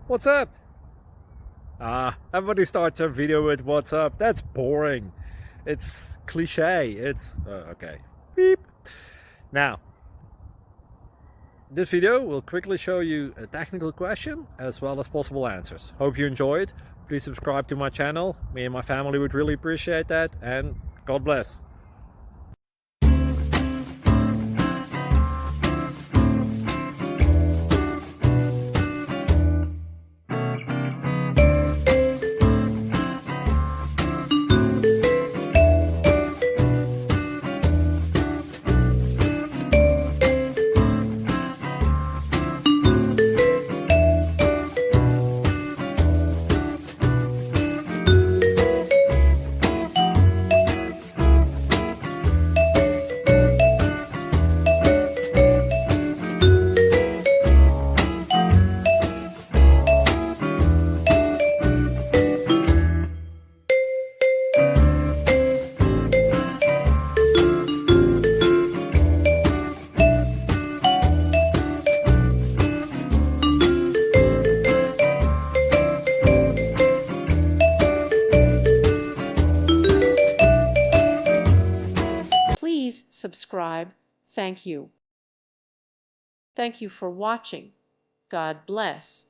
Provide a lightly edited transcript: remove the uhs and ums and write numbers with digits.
What's up? Everybody starts their video with what's up. That's boring. It's cliche. It's okay. Beep. Now, this video will quickly show you a technical question as well as possible answers. Hope you enjoyed. Please subscribe to my channel. Me and my family would really appreciate that, and God bless. Please subscribe. Thank you. Thank you for watching. God bless.